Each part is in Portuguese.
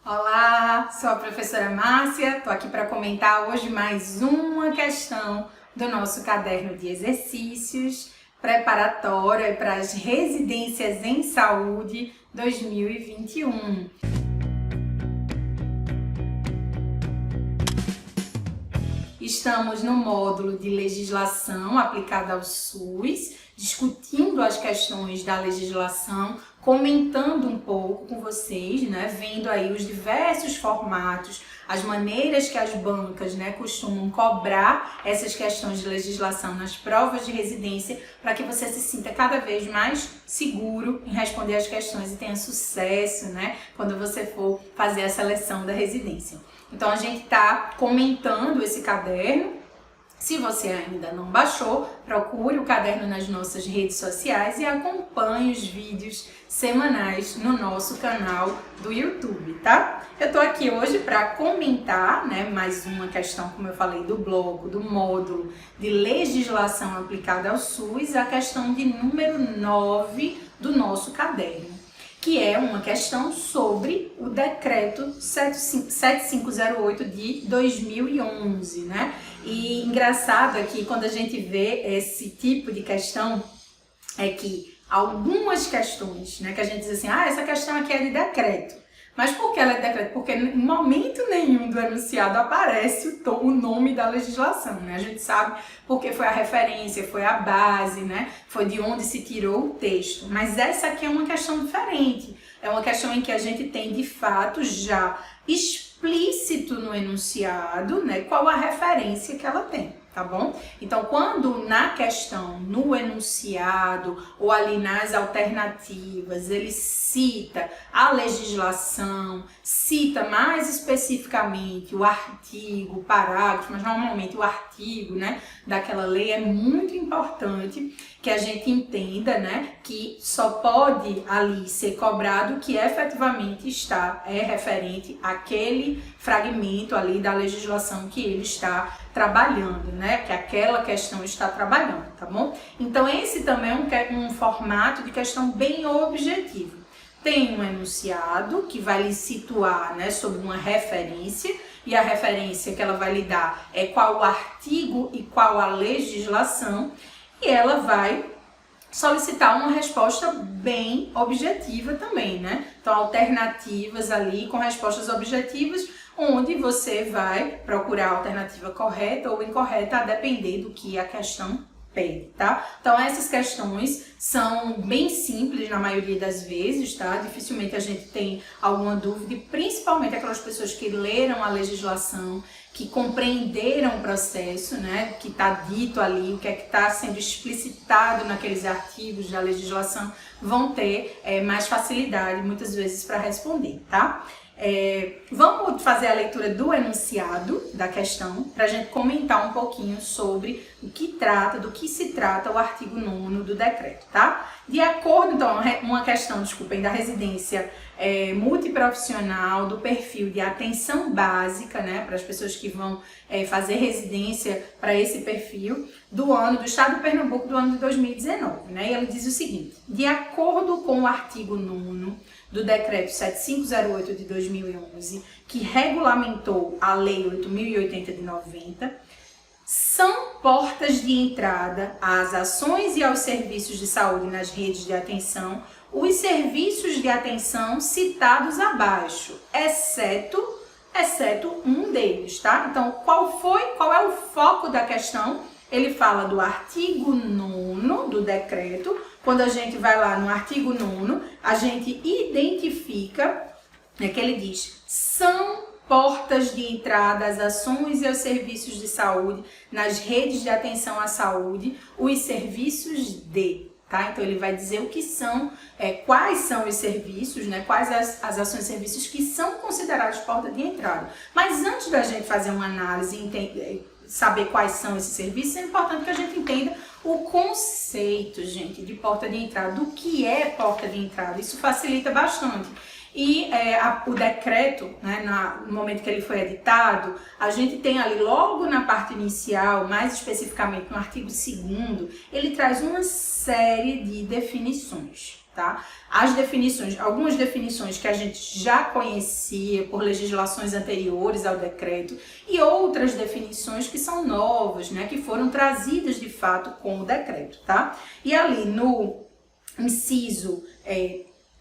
Olá, sou a professora Márcia, estou aqui para comentar hoje mais uma questão do nosso caderno de exercícios preparatória para as residências em saúde 2021. Estamos no módulo de legislação aplicada ao SUS, discutindo as questões da legislação, comentando um pouco com vocês, vendo aí os diversos formatos, as maneiras que as bancas, costumam cobrar essas questões de legislação nas provas de residência, para que você se sinta cada vez mais seguro em responder as questões e tenha sucesso, quando você for fazer a seleção da residência. Então a gente está comentando esse caderno. Se você ainda não baixou, procure o caderno nas nossas redes sociais e acompanhe os vídeos semanais no nosso canal do YouTube, tá? Eu tô aqui hoje para comentar, mais uma questão, como eu falei, do bloco, do módulo de legislação aplicada ao SUS, a questão de número 9 do nosso caderno, que é uma questão sobre o decreto 7508 de 2011, E engraçado aqui, quando a gente vê esse tipo de questão, é que algumas questões, que a gente diz assim, essa questão aqui é de decreto. Mas por que ela é de decreto? Porque em momento nenhum do enunciado aparece o nome da legislação, A gente sabe porque foi a referência, foi a base, Foi de onde se tirou o texto. Mas essa aqui é uma questão diferente. É uma questão em que a gente tem, de fato, já explícito no enunciado, qual a referência que ela tem. Tá bom? Então, quando na questão, no enunciado ou ali nas alternativas, ele cita a legislação, cita mais especificamente o artigo, o parágrafo, mas normalmente o artigo, daquela lei, é muito importante que a gente entenda, que só pode ali ser cobrado o que efetivamente é referente àquele fragmento ali da legislação que ele está trabalhando, que aquela questão está trabalhando, tá bom? Então esse também é um formato de questão bem objetivo. Tem um enunciado que vai lhe situar, sobre uma referência, e a referência que ela vai lhe dar é qual o artigo e qual a legislação, e ela vai solicitar uma resposta bem objetiva também, Então, alternativas ali com respostas objetivas, onde você vai procurar a alternativa correta ou incorreta, a depender do que a questão pede, tá? Então, essas questões são bem simples na maioria das vezes, tá? Dificilmente a gente tem alguma dúvida, e principalmente aquelas pessoas que leram a legislação, que compreenderam o processo, que está dito ali, o que é que está sendo explicitado naqueles artigos da legislação, vão ter mais facilidade, muitas vezes, para responder, tá? Vamos fazer a leitura do enunciado da questão para a gente comentar um pouquinho sobre do que se trata o artigo 9º do decreto, tá? De acordo, então, uma questão, da residência multiprofissional, do perfil de atenção básica, para as pessoas que vão fazer residência para esse perfil, do Estado de Pernambuco, do ano de 2019, E ele diz o seguinte: de acordo com o artigo 9º do Decreto 7508 de 2011, que regulamentou a Lei 8.080 de 90, são portas de entrada às ações e aos serviços de saúde nas redes de atenção os serviços de atenção citados abaixo, exceto um deles, tá? Então, qual é o foco da questão? Ele fala do artigo 9º do decreto. Quando a gente vai lá no artigo 9º, a gente identifica, que ele diz, são portas de entrada às ações e aos serviços de saúde, nas redes de atenção à saúde, os serviços de, tá? Então ele vai dizer o que são, quais são os serviços, quais as ações e serviços que são considerados porta de entrada. Mas antes da gente fazer uma análise e saber quais são esses serviços, é importante que a gente entenda o conceito, de porta de entrada, do que é porta de entrada. Isso facilita bastante. E o decreto, no momento que ele foi editado, a gente tem ali logo na parte inicial, mais especificamente no artigo 2º, ele traz uma série de definições. tá? As definições, algumas definições que a gente já conhecia por legislações anteriores ao decreto e outras definições que são novas, né, que foram trazidas de fato com o decreto, tá? E ali no inciso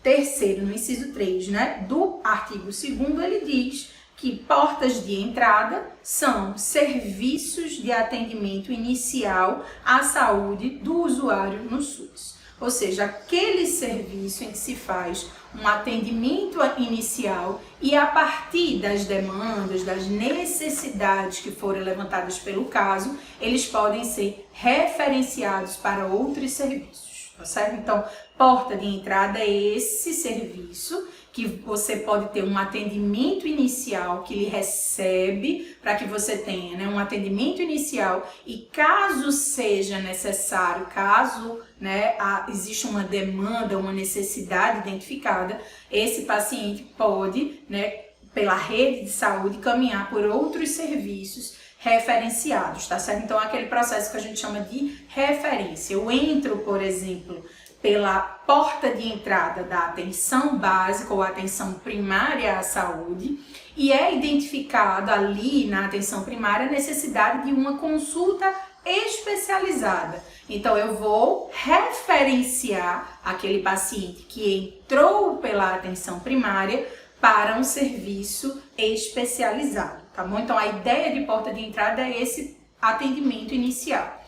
terceiro, no inciso 3, né, do artigo 2º, ele diz que portas de entrada são serviços de atendimento inicial à saúde do usuário no SUS. Ou seja, aquele serviço em que se faz um atendimento inicial e a partir das demandas, das necessidades que forem levantadas pelo caso, eles podem ser referenciados para outros serviços, tá certo? Então, porta de entrada é esse serviço que você pode ter um atendimento inicial que ele recebe para que você tenha, né, um atendimento inicial e caso seja necessário, caso, né, exista uma demanda, uma necessidade identificada, esse paciente pode, né, pela rede de saúde, caminhar por outros serviços referenciados, tá certo? Então, aquele processo que a gente chama de referência. Eu entro, por exemplo, pela porta de entrada da atenção básica ou atenção primária à saúde e é identificado ali na atenção primária a necessidade de uma consulta especializada. Então, eu vou referenciar aquele paciente que entrou pela atenção primária para um serviço especializado, tá bom? Então, a ideia de porta de entrada é esse atendimento inicial.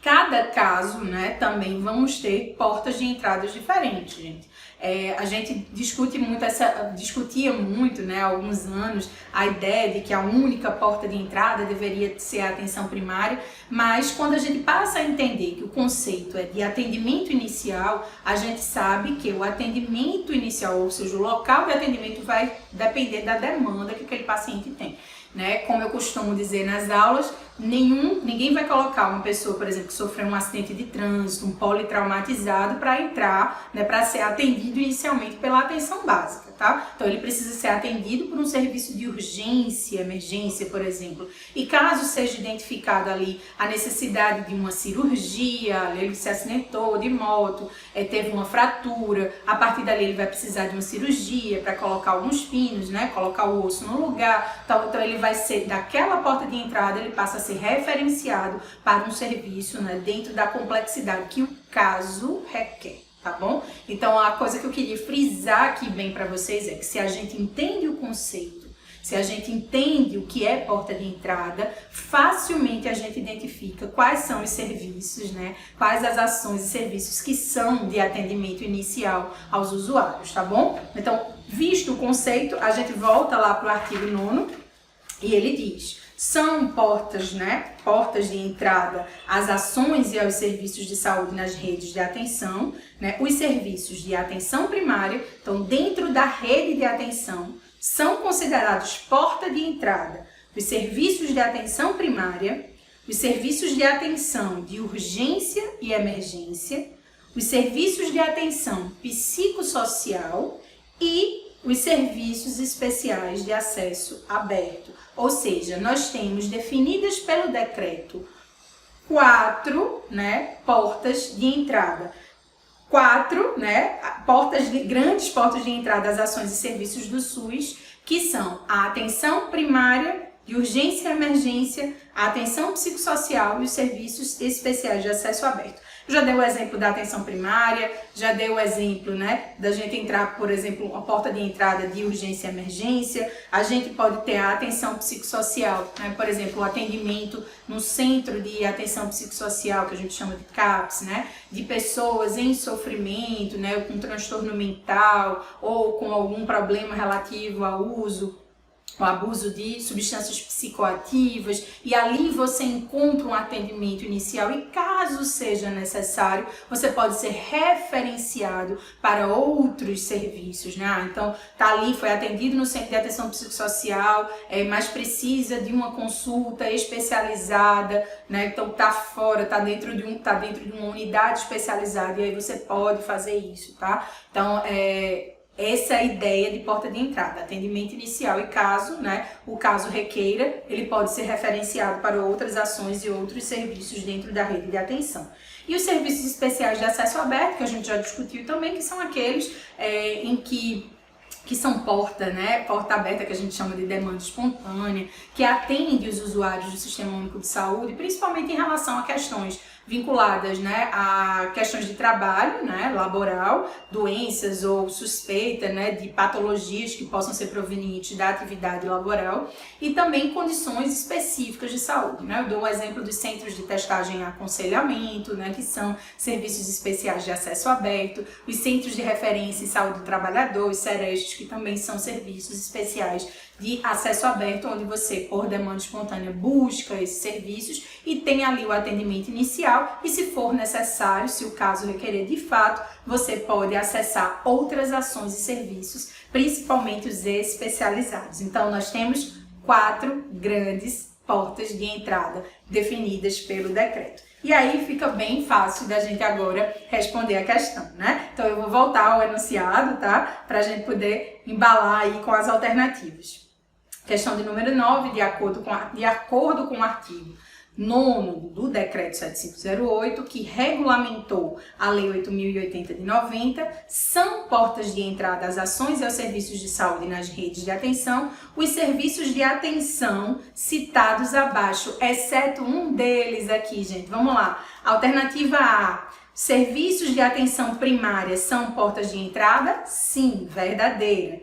Cada caso, né, também vamos ter portas de entradas diferentes, gente. A gente discutia muito, né, há alguns anos, a ideia de que a única porta de entrada deveria ser a atenção primária, mas quando a gente passa a entender que o conceito é de atendimento inicial, a gente sabe que o atendimento inicial, ou seja, o local de atendimento vai depender da demanda que aquele paciente tem. Né? Como eu costumo dizer nas aulas, ninguém vai colocar uma pessoa, por exemplo, que sofreu um acidente de trânsito, um politraumatizado, para entrar, né, para ser atendido inicialmente pela atenção básica, tá? Então ele precisa ser atendido por um serviço de urgência, emergência, por exemplo. E caso seja identificado ali a necessidade de uma cirurgia, ele se acidentou de moto, teve uma fratura, a partir dali ele vai precisar de uma cirurgia para colocar alguns pinos, né, colocar o osso no lugar, então ele vai ser, daquela porta de entrada, ele passa a ser referenciado para um serviço, né, dentro da complexidade que o caso requer, tá bom? Então, a coisa que eu queria frisar aqui bem para vocês é que se a gente entende o conceito, se a gente entende o que é porta de entrada, facilmente a gente identifica quais são os serviços, né, quais as ações e serviços que são de atendimento inicial aos usuários, tá bom? Então, visto o conceito, a gente volta lá para o artigo 9º, e ele diz, são portas, né, portas de entrada às ações e aos serviços de saúde nas redes de atenção, né, os serviços de atenção primária, então dentro da rede de atenção, são considerados porta de entrada os serviços de atenção primária, os serviços de atenção de urgência e emergência, os serviços de atenção psicossocial e os serviços especiais de acesso aberto. Ou seja, nós temos definidas pelo decreto 4, né, portas de entrada. 4, né, grandes portas de entrada às ações e serviços do SUS, que são a atenção primária de urgência e emergência, a atenção psicossocial e os serviços especiais de acesso aberto. Já dei o exemplo da atenção primária, já dei o exemplo, né, da gente entrar, por exemplo, uma porta de entrada de urgência e emergência. A gente pode ter a atenção psicossocial, né, por exemplo, o atendimento no centro de atenção psicossocial, que a gente chama de CAPS, né, de pessoas em sofrimento, né, com transtorno mental ou com algum problema relativo ao uso, o abuso de substâncias psicoativas, e ali você encontra um atendimento inicial e caso seja necessário, você pode ser referenciado para outros serviços, né? Então, tá ali, foi atendido no centro de atenção psicossocial, mas precisa de uma consulta especializada, né? Então, tá fora, tá dentro de uma unidade especializada e aí você pode fazer isso, tá? Então, essa é a ideia de porta de entrada, atendimento inicial e caso, né, o caso requeira, ele pode ser referenciado para outras ações e outros serviços dentro da rede de atenção. E os serviços especiais de acesso aberto, que a gente já discutiu também, que são aqueles que são porta, né? Porta aberta, que a gente chama de demanda espontânea, que atende os usuários do Sistema Único de Saúde, principalmente em relação a questões vinculadas, né, a questões de trabalho, né, laboral, doenças ou suspeita, né, de patologias que possam ser provenientes da atividade laboral e também condições específicas de saúde, né? Eu dou o exemplo dos centros de testagem e aconselhamento, né, que são serviços especiais de acesso aberto, os centros de referência em saúde do trabalhador, os CERESTs, que também são serviços especiais de acesso aberto, onde você, por demanda espontânea, busca esses serviços e tem ali o atendimento inicial e, se for necessário, se o caso requerer de fato, você pode acessar outras ações e serviços, principalmente os especializados. Então, nós temos 4 grandes portas de entrada definidas pelo decreto. E aí fica bem fácil da gente agora responder a questão, né? Então eu vou voltar ao enunciado, tá? Para a gente poder embalar aí com as alternativas. Questão de número 9, de acordo com o artigo 9º do Decreto 7508, que regulamentou a Lei 8.080 de 90, são portas de entrada às ações e aos serviços de saúde nas redes de atenção, os serviços de atenção citados abaixo, exceto um deles aqui, gente. Vamos lá. Alternativa A. Serviços de atenção primária são portas de entrada? Sim, verdadeira.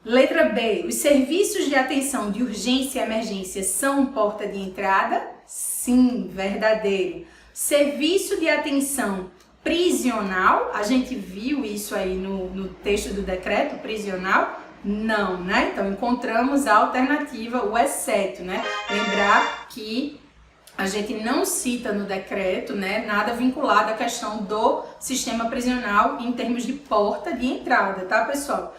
Letra B. Os serviços de atenção de urgência e emergência são porta de entrada? Sim, verdadeiro. Serviço de atenção prisional, a gente viu isso aí no texto do decreto, prisional? Não, né? Então encontramos a alternativa, o exceto, né? Lembrar que a gente não cita no decreto, né, nada vinculado à questão do sistema prisional em termos de porta de entrada, tá, pessoal?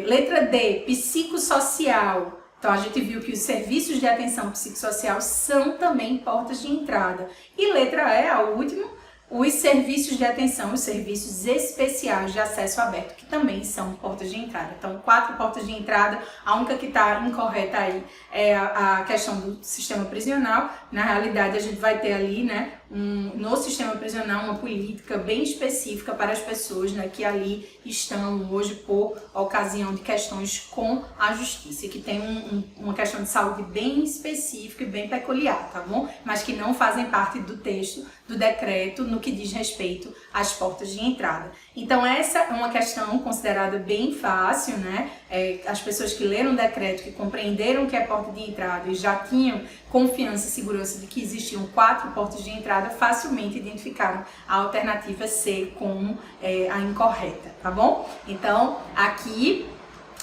Letra D, psicossocial. Então, a gente viu que os serviços de atenção psicossocial são também portas de entrada. E letra E, a última, os serviços de atenção, os serviços especiais de acesso aberto, que também são portas de entrada. Então, 4 portas de entrada, a única que está incorreta aí é a questão do sistema prisional. Na realidade, a gente vai ter ali, né, no sistema prisional, uma política bem específica para as pessoas, né, que ali estão hoje por ocasião de questões com a justiça, que tem uma questão de saúde bem específica e bem peculiar, tá bom? Mas que não fazem parte do texto do decreto no que diz respeito às portas de entrada. Então, essa é uma questão considerada bem fácil, né? As pessoas que leram o decreto, que compreenderam que é porta de entrada e já tinham confiança e segurança de que existiam 4 portas de entrada, facilmente identificaram a alternativa C como a incorreta, tá bom? Então, aqui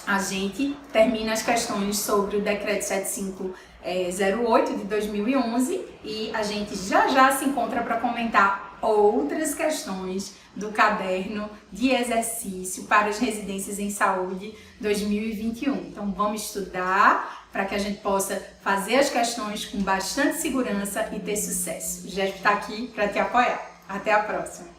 a gente termina as questões sobre o decreto 7508 de 2011 e a gente já se encontra para comentar outras questões do caderno de exercício para as residências em saúde 2021. Então vamos estudar para que a gente possa fazer as questões com bastante segurança e ter sucesso. O GESP está aqui para te apoiar. Até a próxima!